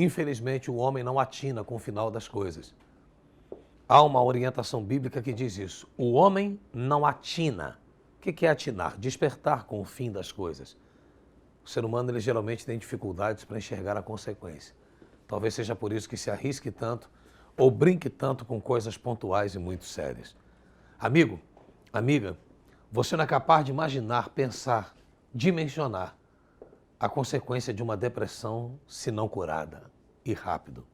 Infelizmente, o homem não atina com o final das coisas. Há uma orientação bíblica que diz isso. O homem não atina. O que é atinar? Despertar com o fim das coisas. O ser humano, ele geralmente tem dificuldades para enxergar a consequência. Talvez seja por isso que se arrisque tanto ou brinque tanto com coisas pontuais e muito sérias. Amigo, amiga, você não é capaz de imaginar, pensar, dimensionar a consequência de uma depressão se não curada e rápido.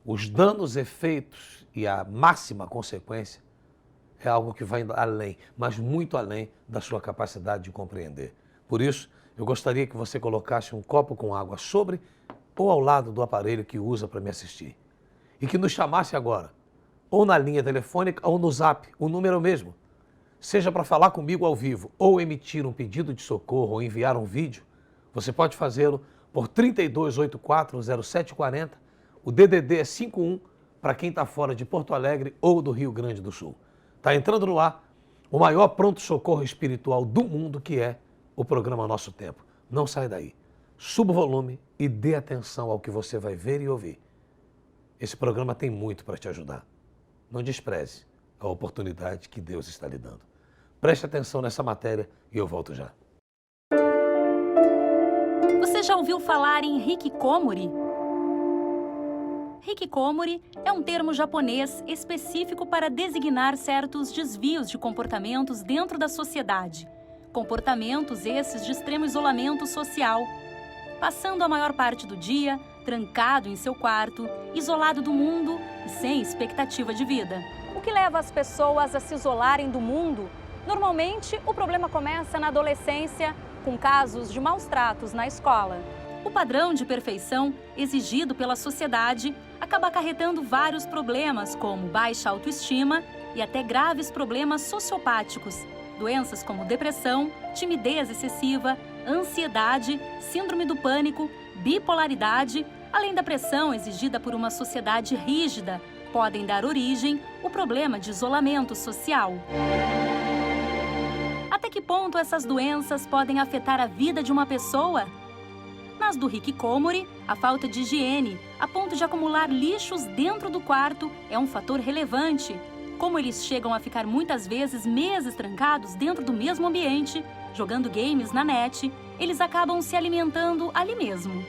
Os danos, efeitos e a máxima consequência é algo que vai além, mas muito além da sua capacidade de compreender. Por isso, eu gostaria que você colocasse um copo com água sobre ou ao lado do aparelho que usa para me assistir. E que nos chamasse agora, ou na linha telefônica ou no zap, o número mesmo. Seja para falar comigo ao vivo, ou emitir um pedido de socorro, ou enviar um vídeo, você pode fazê-lo por 32840740. O DDD é 51 para quem está fora de Porto Alegre ou do Rio Grande do Sul. Está entrando no ar o maior pronto-socorro espiritual do mundo, que é o programa Nosso Tempo. Não sai daí. Suba o volume e dê atenção ao que você vai ver e ouvir. Esse programa tem muito para te ajudar. Não despreze a oportunidade que Deus está lhe dando. Preste atenção nessa matéria e eu volto já. Você já ouviu falar em hikikomori? Hikikomori é um termo japonês específico para designar certos desvios de comportamentos dentro da sociedade. Comportamentos esses de extremo isolamento social. Passando a maior parte do dia trancado em seu quarto, isolado do mundo e sem expectativa de vida. O que leva as pessoas a se isolarem do mundo? Normalmente, o problema começa na adolescência, com casos de maus tratos na escola. O padrão de perfeição exigido pela sociedade acaba acarretando vários problemas, como baixa autoestima e até graves problemas sociopáticos, doenças como depressão, timidez excessiva, ansiedade, síndrome do pânico, bipolaridade, além da pressão exigida por uma sociedade rígida, podem dar origem ao problema de isolamento social. Até que ponto essas doenças podem afetar a vida de uma pessoa? Nas do hikikomori, a falta de higiene, a ponto de acumular lixos dentro do quarto, é um fator relevante. Como eles chegam a ficar muitas vezes meses trancados dentro do mesmo ambiente, jogando games na net, eles acabam se alimentando ali mesmo.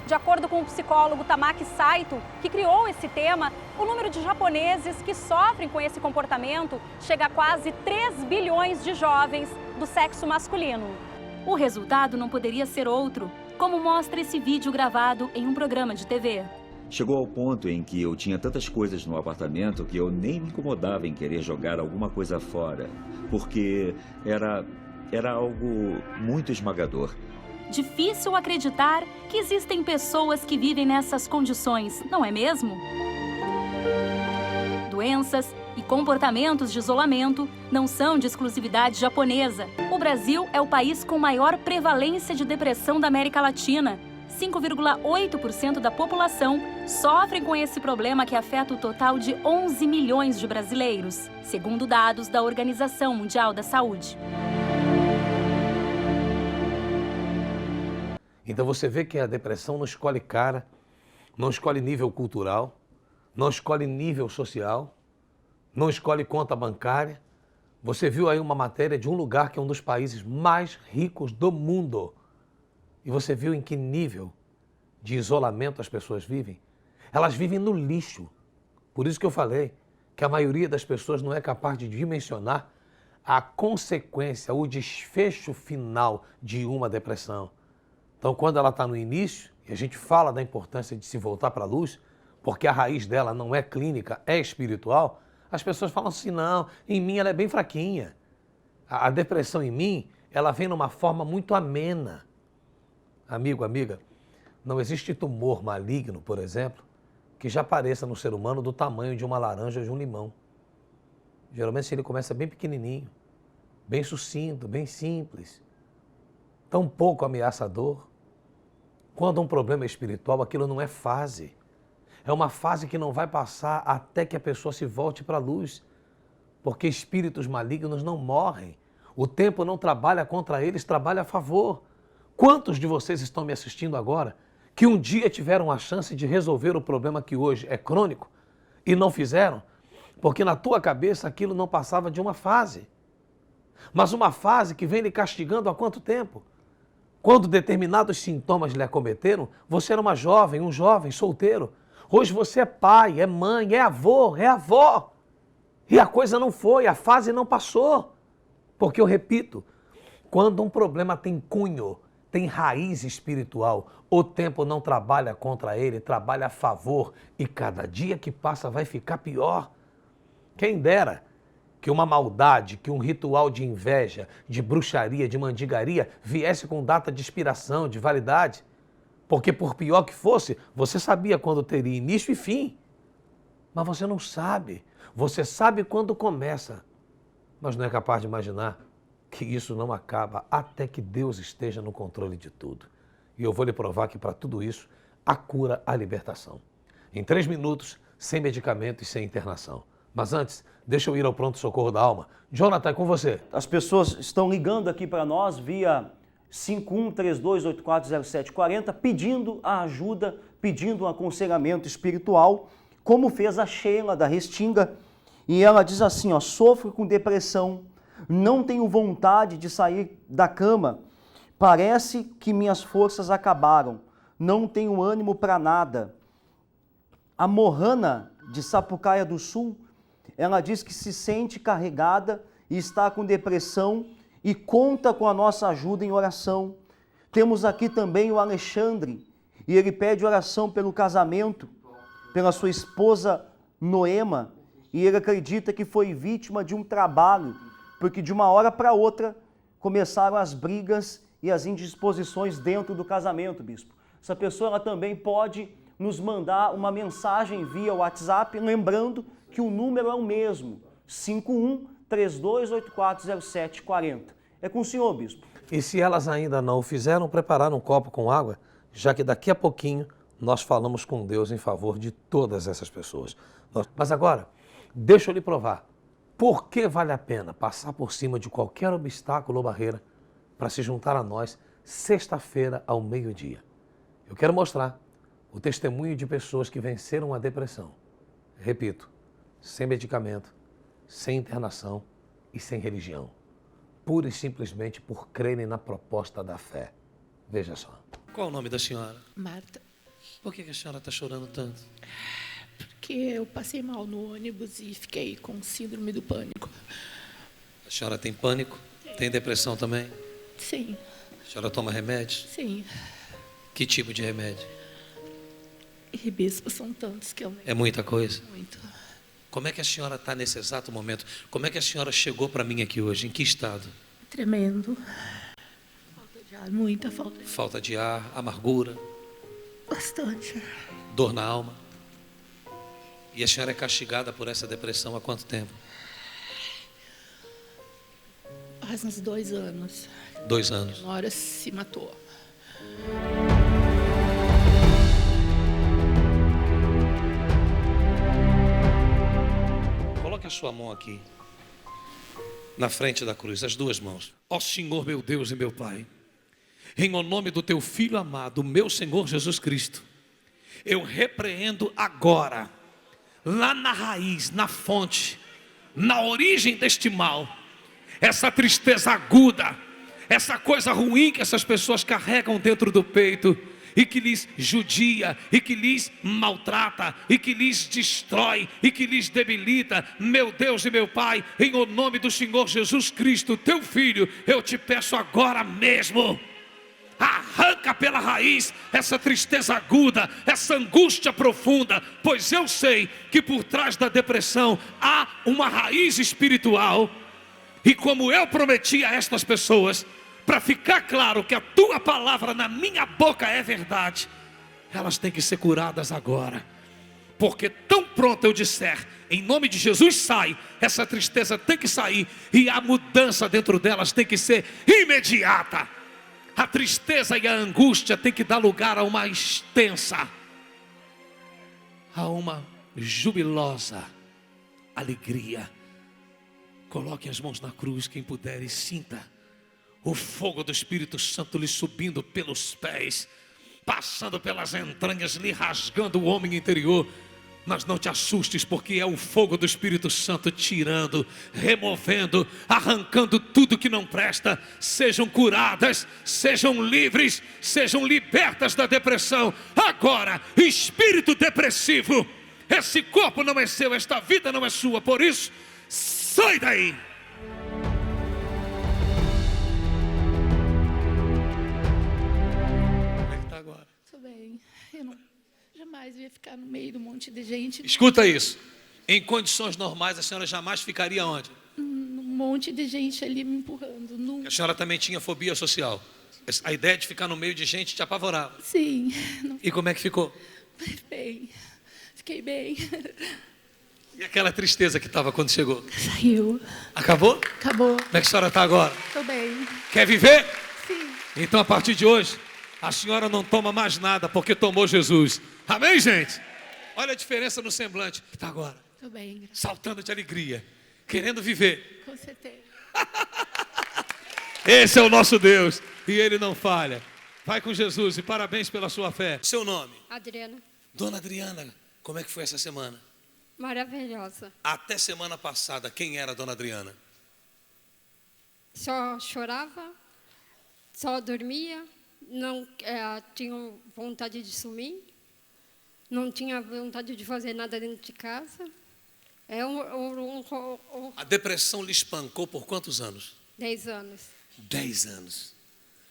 De acordo com o psicólogo Tamaki Saito, que criou esse tema, o número de japoneses que sofrem com esse comportamento chega a quase 3 bilhões de jovens do sexo masculino. O resultado não poderia ser outro, como mostra esse vídeo gravado em um programa de TV. Chegou ao ponto em que eu tinha tantas coisas no apartamento que eu nem me incomodava em querer jogar alguma coisa fora, porque era algo muito esmagador. Difícil acreditar que existem pessoas que vivem nessas condições, não é mesmo? Doenças e comportamentos de isolamento não são de exclusividade japonesa. O Brasil é o país com maior prevalência de depressão da América Latina. 5,8% da população sofre com esse problema que afeta o total de 11 milhões de brasileiros, segundo dados da Organização Mundial da Saúde. Então você vê que a depressão não escolhe cara, não escolhe nível cultural, não escolhe nível social, não escolhe conta bancária. Você viu aí uma matéria de um lugar que é um dos países mais ricos do mundo. E você viu em que nível de isolamento as pessoas vivem? Elas vivem no lixo. Por isso que eu falei que a maioria das pessoas não é capaz de dimensionar a consequência, o desfecho final de uma depressão. Então, quando ela está no início, e a gente fala da importância de se voltar para a luz, porque a raiz dela não é clínica, é espiritual, as pessoas falam assim, não, em mim ela é bem fraquinha. A depressão em mim, ela vem numa forma muito amena. Amigo, amiga, não existe tumor maligno, por exemplo, que já apareça no ser humano do tamanho de uma laranja ou de um limão. Geralmente ele começa bem pequenininho, bem sucinto, bem simples, tão pouco ameaçador. Quando um problema é espiritual, aquilo não é fase. É uma fase que não vai passar até que a pessoa se volte para a luz. Porque espíritos malignos não morrem. O tempo não trabalha contra eles, trabalha a favor. Quantos de vocês estão me assistindo agora que um dia tiveram a chance de resolver o problema que hoje é crônico e não fizeram, porque na tua cabeça aquilo não passava de uma fase. Mas uma fase que vem lhe castigando há quanto tempo? Quando determinados sintomas lhe acometeram, você era uma jovem, um jovem solteiro. Hoje você é pai, é mãe, é avô, é avó. E a coisa não foi, a fase não passou. Porque eu repito, quando um problema tem cunho, tem raiz espiritual, o tempo não trabalha contra ele, trabalha a favor. E cada dia que passa vai ficar pior. Quem dera que uma maldade, que um ritual de inveja, de bruxaria, de mandigaria, viesse com data de expiração, de validade. Porque por pior que fosse, você sabia quando teria início e fim. Mas você não sabe. Você sabe quando começa. Mas não é capaz de imaginar que isso não acaba até que Deus esteja no controle de tudo. E eu vou lhe provar que para tudo isso, a cura, a libertação. Em 3 minutos, sem medicamento e sem internação. Mas antes, deixa eu ir ao pronto-socorro da alma. Jonathan, é com você. As pessoas estão ligando aqui para nós via 5132840740, pedindo a ajuda, pedindo um aconselhamento espiritual, como fez a Sheila da Restinga. E ela diz assim, ó, sofro com depressão, não tenho vontade de sair da cama, parece que minhas forças acabaram, não tenho ânimo para nada. A Mohana de Sapucaia do Sul, ela diz que se sente carregada e está com depressão e conta com a nossa ajuda em oração. Temos aqui também o Alexandre, e ele pede oração pelo casamento, pela sua esposa Noema, e ele acredita que foi vítima de um trabalho, porque de uma hora para outra começaram as brigas e as indisposições dentro do casamento, bispo. Essa pessoa ela também pode nos mandar uma mensagem via WhatsApp, lembrando que o número é o mesmo, 5132840740. É com o senhor, bispo. E se elas ainda não o fizeram, preparar um copo com água, já que daqui a pouquinho nós falamos com Deus em favor de todas essas pessoas. Mas agora, deixa eu lhe provar. Por que vale a pena passar por cima de qualquer obstáculo ou barreira para se juntar a nós sexta-feira ao meio-dia? Eu quero mostrar o testemunho de pessoas que venceram a depressão. Repito, sem medicamento, sem internação e sem religião. Pura e simplesmente por crerem na proposta da fé. Veja só. Qual é o nome da senhora? Marta, Por que a senhora está chorando tanto? porque eu passei mal no ônibus e fiquei com síndrome do pânico. A senhora tem pânico? Tem depressão também? Sim, A senhora toma remédio? sim. Que tipo de remédio? E bispo, são tantos que eu nem... É muita coisa. Muito. Como é que a senhora está nesse exato momento? Como é que a senhora chegou para mim aqui hoje? Em que estado? Tremendo. Falta de ar, muita falta de ar. Falta de ar, amargura, Bastante. dor na alma. E a senhora é castigada por essa depressão há quanto tempo? Faz uns 2 anos. 2 anos. Uma hora se matou. Coloque a sua mão aqui, na frente da cruz, as 2 mãos. Ó Senhor, meu Deus e meu Pai, em o nome do Teu Filho amado, meu Senhor Jesus Cristo, eu repreendo agora, lá na raiz, na fonte, na origem deste mal, essa tristeza aguda, essa coisa ruim que essas pessoas carregam dentro do peito, e que lhes judia, e que lhes maltrata, e que lhes destrói, e que lhes debilita. Meu Deus e meu Pai, em o nome do Senhor Jesus Cristo, Teu Filho, eu te peço agora mesmo, arranca pela raiz essa tristeza aguda, essa angústia profunda, pois eu sei que por trás da depressão há uma raiz espiritual. E como eu prometi a estas pessoas, para ficar claro que a Tua palavra na minha boca é verdade, elas têm que ser curadas agora. Porque tão pronto eu disser, em nome de Jesus sai, essa tristeza tem que sair, e a mudança dentro delas tem que ser imediata. A tristeza e a angústia tem que dar lugar a uma extensa, a uma jubilosa alegria. Coloque as mãos na cruz, quem puder, e sinta o fogo do Espírito Santo lhe subindo pelos pés, passando pelas entranhas, lhe rasgando o homem interior. Mas não te assustes, porque é o fogo do Espírito Santo tirando, removendo, arrancando tudo que não presta. Sejam curadas, sejam livres, sejam libertas da depressão. Agora, espírito depressivo, esse corpo não é seu, esta vida não é sua, por isso, sai daí. Como é que está agora? Tudo bem. Eu não jamais ia ficar no meio de um monte de gente. Escuta isso. Em condições normais, a senhora jamais ficaria onde? Um monte de gente ali me empurrando. A senhora também tinha fobia social. A ideia de ficar no meio de gente te apavorava. Sim. Não E como é que ficou? bem. Fiquei bem. E aquela tristeza que estava quando chegou? Saiu. Acabou? Acabou. Como é que a senhora está agora? Tô bem. Quer viver? Sim. Então, a partir de hoje, a senhora não toma mais nada, porque tomou Jesus. Amém, gente? Olha a diferença no semblante. Está agora, Tô bem, graças saltando de alegria, querendo viver. com certeza. Esse é o nosso Deus, e Ele não falha. Vai com Jesus e parabéns pela sua fé. Seu nome? Adriana, Dona Adriana, como é que foi essa semana? maravilhosa. Até semana passada, quem era a Dona Adriana? Só chorava, só dormia, não tinha vontade de sumir, não tinha vontade de fazer nada dentro de casa. A depressão lhe espancou por quantos anos? 10 anos. 10 anos.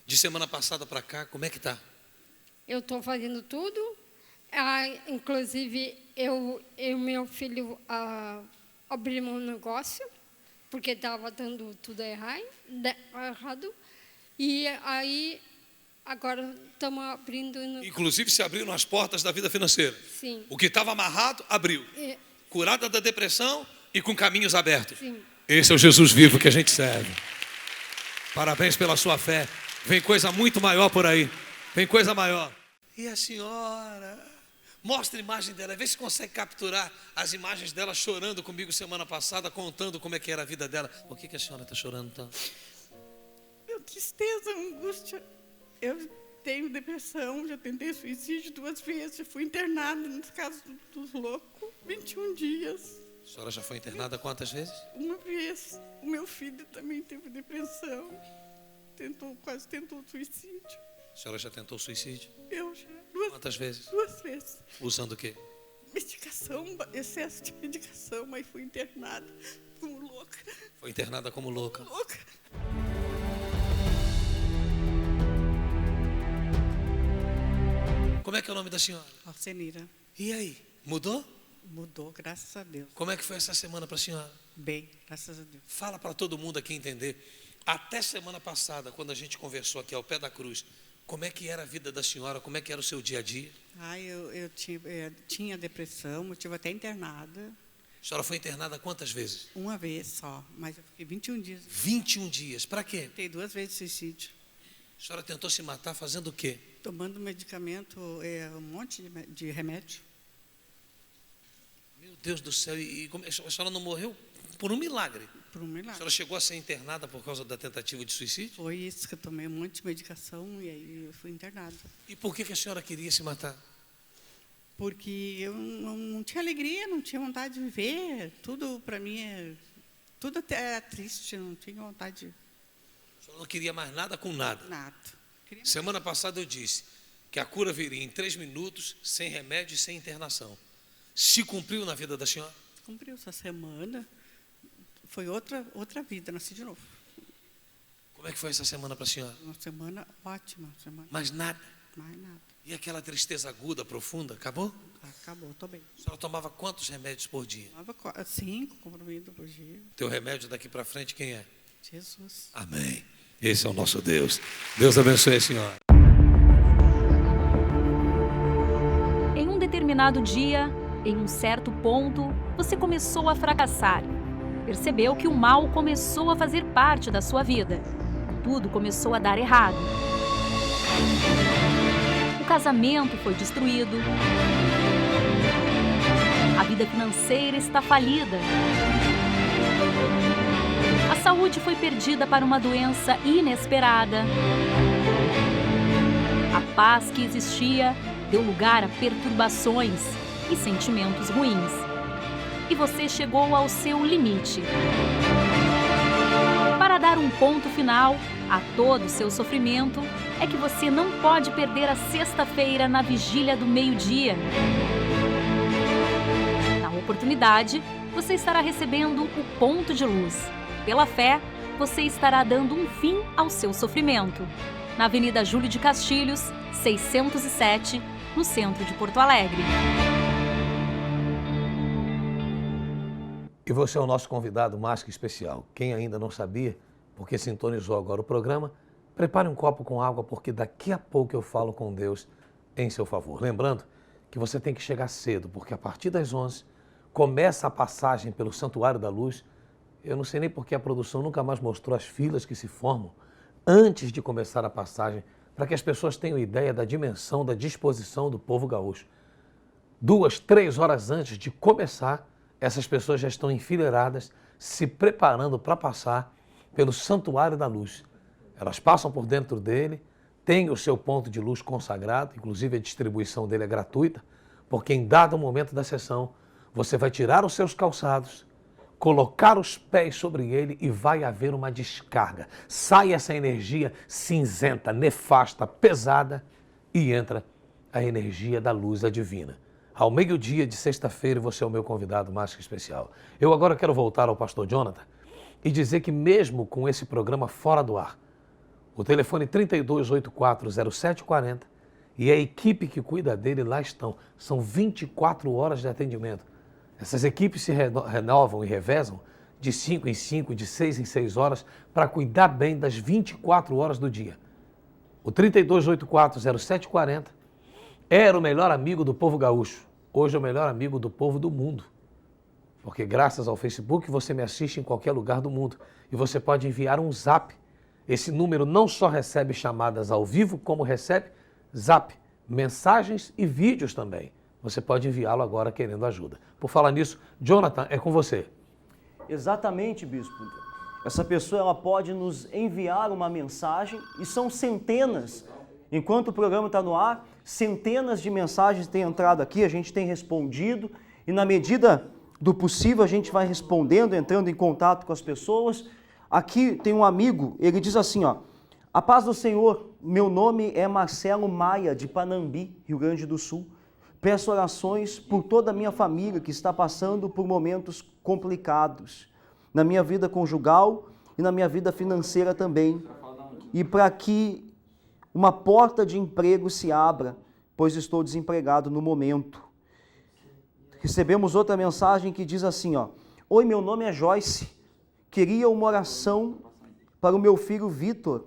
De semana passada para cá, como é que tá? Eu estou fazendo tudo. Inclusive, eu e meu filho abrimos um negócio, porque estava dando tudo errado. E aí, agora estamos abrindo... Inclusive se abriram as portas da vida financeira. Sim. O que estava amarrado, abriu. Curada da depressão e com caminhos abertos. Sim. Esse é o Jesus vivo que a gente serve. Parabéns pela sua fé. Vem coisa muito maior por aí. Vem coisa maior. E a senhora? Mostra a imagem dela. Vê se consegue capturar as imagens dela chorando comigo semana passada, contando como é que era a vida dela. Por que a senhora está chorando tanto? Meu, tristeza, angústia. Eu tenho depressão, já tentei suicídio 2 vezes, já fui internada nos casos dos loucos, 21 dias. A senhora já foi internada quantas vezes? Uma vez. O meu filho também teve depressão, quase tentou suicídio. A senhora já tentou suicídio? Eu já. Quantas vezes? 2 vezes. Usando o quê? Medicação, excesso de medicação, mas fui internada como louca. Foi internada como louca. Louca. Como é que é o nome da senhora? Alcenira, E aí, mudou? mudou, graças a Deus. Como é que foi essa semana para a senhora? Bem, graças a Deus. Fala para todo mundo aqui entender. Até semana passada, quando a gente conversou aqui ao pé da cruz, como é que era a vida da senhora? Como é que era o seu dia a dia? Eu tinha depressão, eu estive até internada. A senhora foi internada quantas vezes? Uma vez só, mas eu fiquei 21 dias. 21 dias. Para quê? Tentei 2 vezes suicídio. A senhora tentou se matar fazendo o quê? Tomando medicamento, um monte de remédio. Meu Deus do céu, e a senhora não morreu por um milagre? Por um A milagre. senhora chegou a ser internada por causa da tentativa de suicídio? Foi isso que eu tomei um monte de medicação e aí eu fui internada. E por que a senhora queria se matar? Porque eu não tinha alegria, não tinha vontade de viver. Tudo para mim tudo até era triste, não tinha vontade de A senhora não queria mais nada com nada. nada. Queria... Semana passada eu disse que a cura viria em 3 minutos, sem remédio e sem internação. Se cumpriu na vida da senhora? Cumpriu essa semana. Foi outra vida, nasci de novo. Como é que foi essa semana para a senhora? Uma semana ótima, semana. Mais nada. Mais nada. E aquela tristeza aguda, profunda, acabou? Acabou, estou bem. A senhora tomava quantos remédios por dia? Tomava 5 comprimidos por dia. Teu remédio daqui para frente quem é? Jesus. Amém. Esse é o nosso Deus. Deus abençoe a senhora. Em um determinado dia, em um certo ponto, você começou a fracassar. Percebeu que o mal começou a fazer parte da sua vida. Tudo começou a dar errado. O casamento foi destruído. A vida financeira está falida. A saúde foi perdida para uma doença inesperada. A paz que existia deu lugar a perturbações e sentimentos ruins. E você chegou ao seu limite. Para dar um ponto final a todo o seu sofrimento, é que você não pode perder a sexta-feira na vigília do meio-dia. Na oportunidade, você estará recebendo o ponto de luz. Pela fé, você estará dando um fim ao seu sofrimento. Na Avenida Júlio de Castilhos, 607, no centro de Porto Alegre. E você é o nosso convidado mais que especial. Quem ainda não sabia, porque sintonizou agora o programa, prepare um copo com água, porque daqui a pouco eu falo com Deus em seu favor. Lembrando que você tem que chegar cedo, porque a partir das 11 começa a passagem pelo Santuário da Luz. Eu não sei nem porque a produção nunca mais mostrou as filas que se formam antes de começar a passagem, para que as pessoas tenham ideia da dimensão, da disposição do povo gaúcho. 2, 3 horas antes de começar, essas pessoas já estão enfileiradas, se preparando para passar pelo Santuário da Luz. Elas passam por dentro dele, tem o seu ponto de luz consagrado, inclusive a distribuição dele é gratuita, porque em dado momento da sessão, você vai tirar os seus calçados, colocar os pés sobre ele e vai haver uma descarga. Sai essa energia cinzenta, nefasta, pesada e entra a energia da luz divina. Ao meio-dia de sexta-feira, você é o meu convidado mais que especial. Eu agora quero voltar ao pastor Jonathan e dizer que mesmo com esse programa fora do ar, o telefone 32840740 e a equipe que cuida dele lá estão. São 24 horas de atendimento. Essas equipes se renovam e revezam de 5 em 5, de 6 em 6 horas para cuidar bem das 24 horas do dia. O 32840740 era o melhor amigo do povo gaúcho. Hoje é o melhor amigo do povo do mundo. Porque graças ao Facebook você me assiste em qualquer lugar do mundo e você pode enviar um zap. Esse número não só recebe chamadas ao vivo, como recebe zap, mensagens e vídeos também. Você pode enviá-lo agora querendo ajuda. Por falar nisso, Jonathan, é com você. Exatamente, bispo. Essa pessoa ela pode nos enviar uma mensagem e são centenas. Enquanto o programa está no ar, centenas de mensagens têm entrado aqui, a gente tem respondido e na medida do possível a gente vai respondendo, entrando em contato com as pessoas. Aqui tem um amigo, ele diz assim, ó: a paz do Senhor, meu nome é Marcelo Maia, de Panambi, Rio Grande do Sul. Peço orações por toda a minha família que está passando por momentos complicados, na minha vida conjugal e na minha vida financeira também. E para que uma porta de emprego se abra, pois estou desempregado no momento. Recebemos outra mensagem que diz assim, ó: oi, meu nome é Joyce. Queria uma oração para o meu filho Vitor.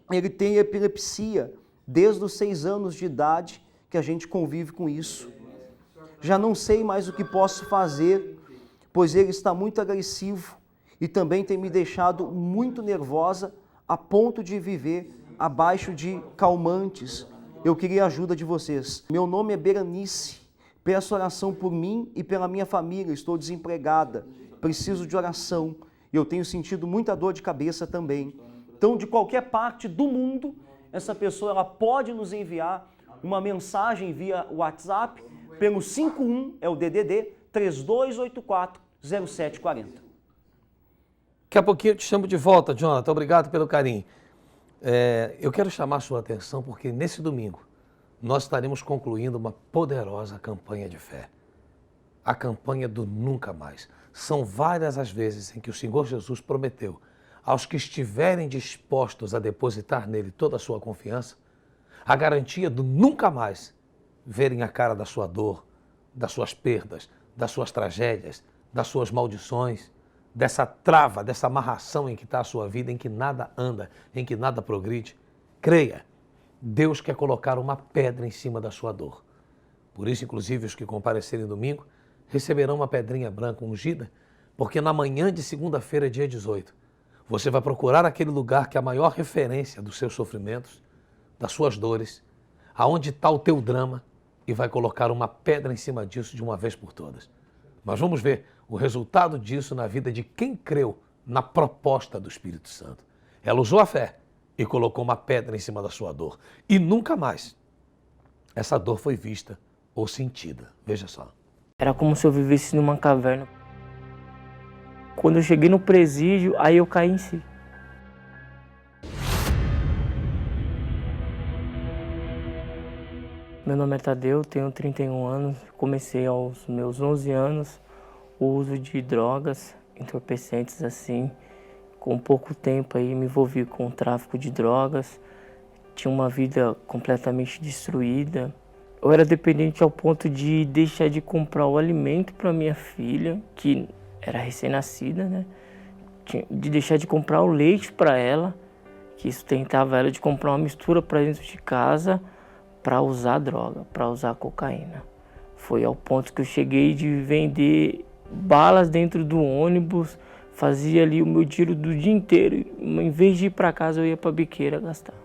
Ele tem epilepsia desde os 6 anos de idade que a gente convive com isso. Já não sei mais o que posso fazer, pois ele está muito agressivo e também tem me deixado muito nervosa a ponto de viver abaixo de calmantes. Eu queria a ajuda de vocês. Meu nome é Berenice. Peço oração por mim e pela minha família. Estou desempregada. Preciso de oração. E eu tenho sentido muita dor de cabeça também. Então, de qualquer parte do mundo, essa pessoa ela pode nos enviar uma mensagem via WhatsApp pelo 51, é o DDD, 3284-0740. Daqui a pouquinho eu te chamo de volta, Jonathan. Obrigado pelo carinho. Eu quero chamar a sua atenção porque nesse domingo nós estaremos concluindo uma poderosa campanha de fé. A campanha do Nunca Mais. São várias as vezes em que o Senhor Jesus prometeu aos que estiverem dispostos a depositar nele toda a sua confiança, a garantia do nunca mais verem a cara da sua dor, das suas perdas, das suas tragédias, das suas maldições, dessa trava, dessa amarração em que está a sua vida, em que nada anda, em que nada progride. Creia, Deus quer colocar uma pedra em cima da sua dor. Por isso, inclusive, os que comparecerem domingo receberão uma pedrinha branca ungida, porque na manhã de segunda-feira, dia 18, você vai procurar aquele lugar que é a maior referência dos seus sofrimentos, das suas dores, aonde está o teu drama, e vai colocar uma pedra em cima disso de uma vez por todas. Mas vamos ver o resultado disso na vida de quem creu na proposta do Espírito Santo. Ela usou a fé e colocou uma pedra em cima da sua dor. E nunca mais essa dor foi vista ou sentida. Veja só. Era como se eu vivesse numa caverna. Quando eu cheguei no presídio, aí eu caí em si. Meu nome é Tadeu, tenho 31 anos. Comecei aos meus 11 anos o uso de drogas, entorpecentes assim. Com pouco tempo aí me envolvi com o tráfico de drogas. Tinha uma vida completamente destruída. Eu era dependente ao ponto de deixar de comprar o alimento para minha filha, que era recém-nascida, né? De deixar de comprar o leite para ela, que sustentava ela, de comprar uma mistura para dentro de casa para usar droga, para usar cocaína. Foi ao ponto que eu cheguei de vender balas dentro do ônibus, fazia ali o meu tiro do dia inteiro. Em vez de ir para casa, eu ia para a biqueira gastar.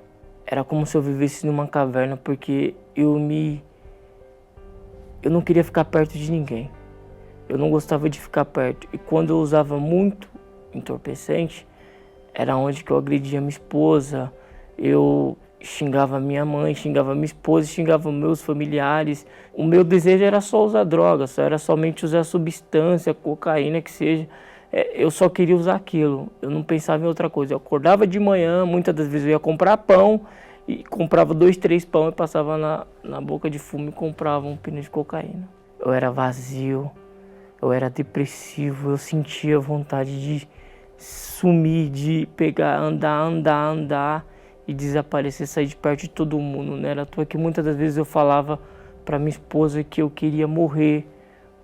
Era como se eu vivesse numa caverna, porque eu não queria ficar perto de ninguém. Eu não gostava de ficar perto. E quando eu usava muito entorpecente, era onde que eu agredia minha esposa, eu xingava minha mãe, xingava minha esposa, xingava meus familiares. O meu desejo era só usar droga, era somente usar substância, cocaína, que seja. Eu só queria usar aquilo, eu não pensava em outra coisa. Eu acordava de manhã, muitas das vezes eu ia comprar pão, e comprava 2, 3 pão e passava na boca de fumo e comprava um pino de cocaína. Eu era vazio, eu era depressivo, eu sentia vontade de sumir, de pegar, andar e desaparecer, sair de perto de todo mundo. Não era à toa que muitas das vezes eu falava para minha esposa que eu queria morrer,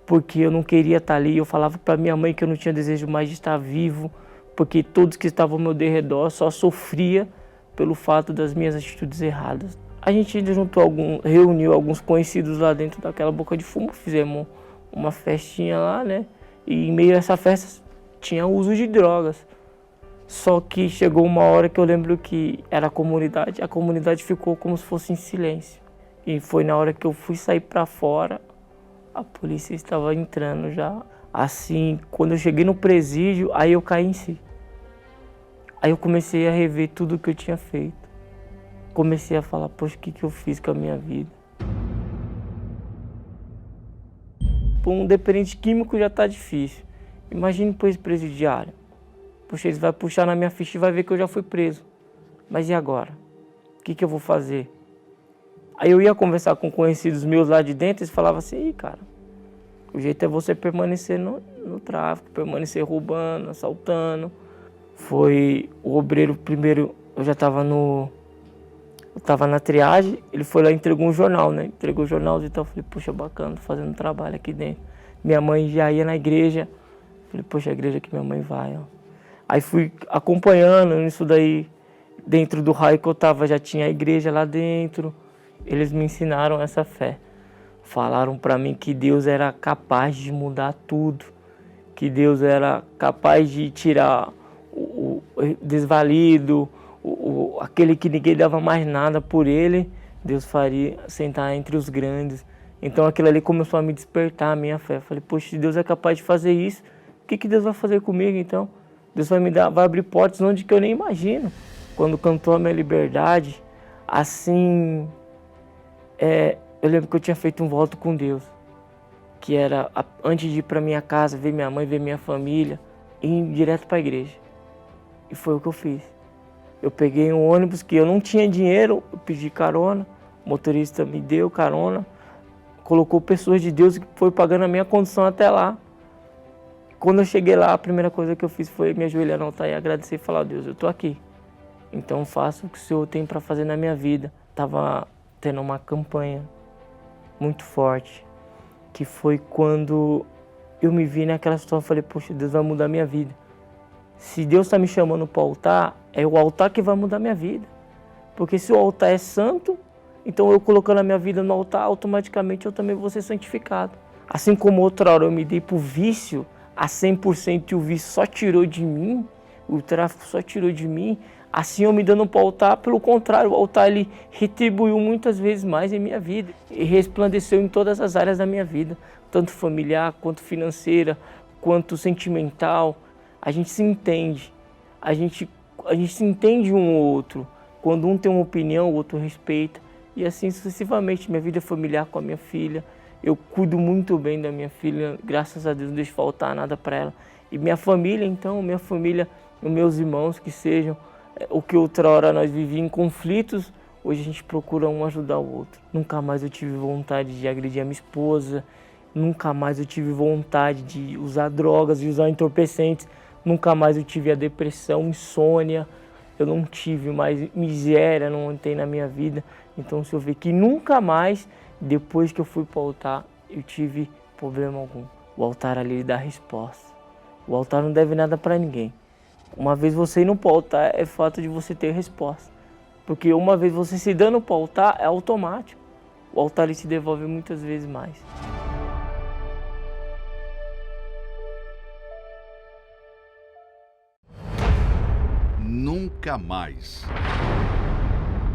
porque eu não queria estar ali. Eu falava para minha mãe que eu não tinha desejo mais de estar vivo, porque todos que estavam ao meu redor só sofria pelo fato das minhas atitudes erradas. A gente reuniu alguns conhecidos lá dentro daquela boca de fumo, fizemos uma festinha lá, né? E em meio a essa festa tinha uso de drogas. Só que chegou uma hora que eu lembro que era a comunidade ficou como se fosse em silêncio. E foi na hora que eu fui sair para fora, a polícia estava entrando já. Assim, quando eu cheguei no presídio, aí eu caí em si. Aí eu comecei a rever tudo que eu tinha feito. Comecei a falar, poxa, o que eu fiz com a minha vida? Para um dependente químico já está difícil. Imagine para esse presidiário. Poxa, eles vão puxar na minha ficha e vai ver que eu já fui preso. Mas e agora? O que eu vou fazer? Aí eu ia conversar com conhecidos meus lá de dentro, eles falavam assim, cara, o jeito é você permanecer no tráfico, permanecer roubando, assaltando. Foi o obreiro primeiro, eu estava na triagem, ele foi lá e entregou um jornal, né? Entregou o jornal e tal, falei, poxa, bacana, tô fazendo trabalho aqui dentro. Minha mãe já ia na igreja, falei, poxa, a igreja que minha mãe vai, ó. Aí fui acompanhando isso daí, dentro do raio que eu tava, já tinha a igreja lá dentro. Eles me ensinaram essa fé. Falaram para mim que Deus era capaz de mudar tudo, que Deus era capaz de tirar o desvalido, aquele que ninguém dava mais nada por ele, Deus faria sentar entre os grandes. Então aquilo ali começou a me despertar a minha fé. Falei, poxa, se Deus é capaz de fazer isso, o que Deus vai fazer comigo então? Deus vai abrir portas onde que eu nem imagino. Quando cantou a minha liberdade, assim, eu lembro que eu tinha feito um voto com Deus, que era, antes de ir para minha casa, ver minha mãe, ver minha família, ir direto para a igreja. E foi o que eu fiz. Eu peguei um ônibus que eu não tinha dinheiro, eu pedi carona, o motorista me deu carona, colocou pessoas de Deus que foi pagando a minha condução até lá. Quando eu cheguei lá, a primeira coisa que eu fiz foi me ajoelhar no altar e agradecer e falar, Deus, eu estou aqui. Então faça o que o Senhor tem para fazer na minha vida. Estava tendo uma campanha muito forte, que foi quando eu me vi naquela situação, falei, poxa, Deus vai mudar minha vida. Se Deus está me chamando para o altar, é o altar que vai mudar minha vida. Porque se o altar é santo, então eu colocando a minha vida no altar, automaticamente eu também vou ser santificado. Assim como outra hora eu me dei para o vício a 100% e o vício só tirou de mim, o tráfico só tirou de mim, assim eu me dando para o altar, pelo contrário, o altar ele retribuiu muitas vezes mais em minha vida e resplandeceu em todas as áreas da minha vida, tanto familiar, quanto financeira, quanto sentimental. A gente se entende, a gente se entende um ou outro, Quando um tem uma opinião, o outro respeita. E assim sucessivamente, minha vida familiar com a minha filha. Eu cuido muito bem da minha filha, graças a Deus não deixo faltar nada para ela. E minha família, então, minha família, os meus irmãos que sejam, o que outra hora nós vivíamos em conflitos, hoje a gente procura um ajudar o outro. Nunca mais eu tive vontade de agredir a minha esposa, nunca mais eu tive vontade de usar drogas e usar entorpecentes, nunca mais eu tive a depressão, insônia, eu não tive mais miséria, não tem na minha vida. Então, se eu ver que nunca mais, depois que eu fui para o altar, eu tive problema algum. O altar ali dá resposta. O altar não deve nada para ninguém. Uma vez você indo para o altar, é fato de você ter resposta. Porque uma vez você se dando para o altar, é automático. O altar ele te devolve muitas vezes mais. Nunca mais.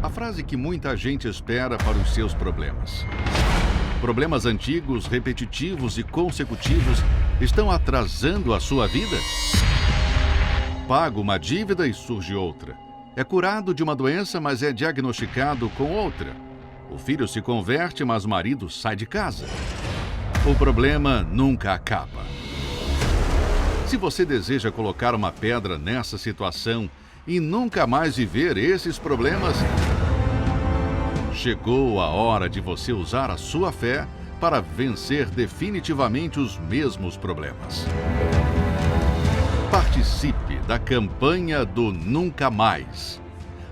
A frase que muita gente espera para os seus problemas. Problemas antigos, repetitivos e consecutivos estão atrasando a sua vida? Paga uma dívida e surge outra. É curado de uma doença, mas é diagnosticado com outra. O filho se converte, mas o marido sai de casa. O problema nunca acaba. Se você deseja colocar uma pedra nessa situação e nunca mais viver esses problemas, chegou a hora de você usar a sua fé para vencer definitivamente os mesmos problemas. Participe da campanha do Nunca Mais.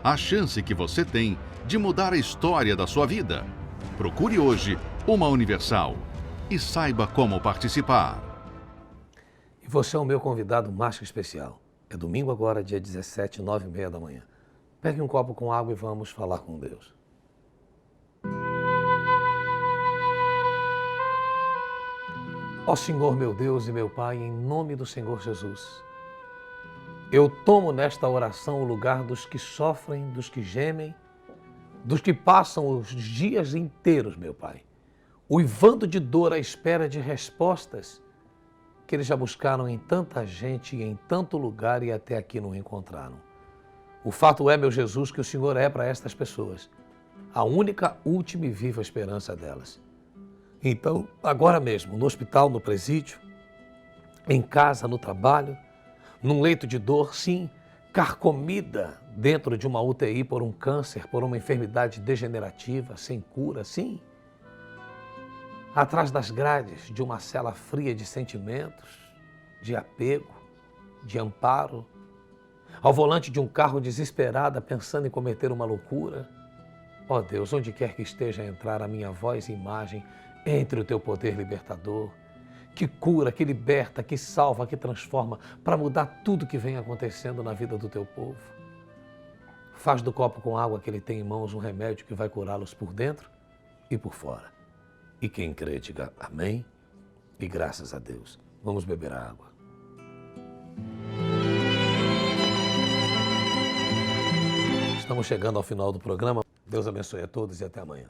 A chance que você tem de mudar a história da sua vida. Procure hoje uma Universal e saiba como participar. E você é o meu convidado mais que especial. É domingo agora, dia 17, 9h30 da manhã. Pegue um copo com água e vamos falar com Deus. Ó Senhor meu Deus e meu Pai, em nome do Senhor Jesus, eu tomo nesta oração o lugar dos que sofrem, dos que gemem, dos que passam os dias inteiros, meu Pai, uivando de dor à espera de respostas que eles já buscaram em tanta gente e em tanto lugar e até aqui não encontraram. O fato é, meu Jesus, que o Senhor é para estas pessoas a única, última e viva esperança delas. Então, agora mesmo, no hospital, no presídio, em casa, no trabalho, num leito de dor, sim, carcomida dentro de uma UTI por um câncer, por uma enfermidade degenerativa, sem cura, sim, atrás das grades de uma cela fria de sentimentos, de apego, de amparo, ao volante de um carro desesperada pensando em cometer uma loucura. Ó Deus, onde quer que esteja a entrar a minha voz e imagem, entre o teu poder libertador, que cura, que liberta, que salva, que transforma, para mudar tudo que vem acontecendo na vida do teu povo. Faz do copo com água que ele tem em mãos um remédio que vai curá-los por dentro e por fora. E quem crê, diga amém e graças a Deus. Vamos beber a água. Estamos chegando ao final do programa. Deus abençoe a todos e até amanhã.